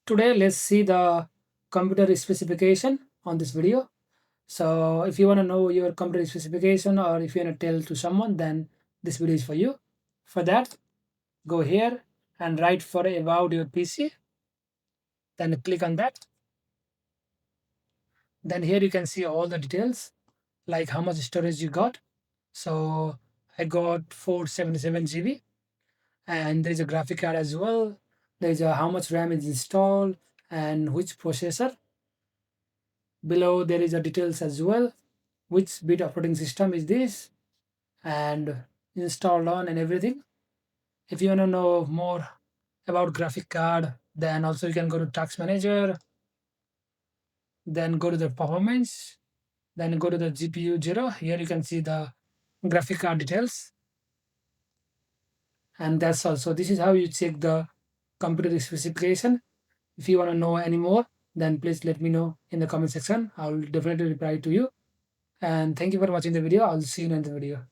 Today, let's see the computer specification on this video. So if you want to know your computer specification or if you want to tell to someone, then this video is for you. For that, go here and write for about your PC. Then click on that. Then here you can see all the details, like how much storage you got. So I got 477 GB, and there is a graphic card as well. There is a how much RAM is installed and which processor. Below there is a details as well, which bit operating system is this and installed on and everything. If you want to know more about graphic card, then also you can go to task manager, then go to the performance, then go to the GPU 0. Here you can see the graphic card details, and that's also this is how you check the computer specification. If you want to know any more, then please let me know in the comment section. I'll definitely reply to you. And thank you for watching the video. I'll see you in the video.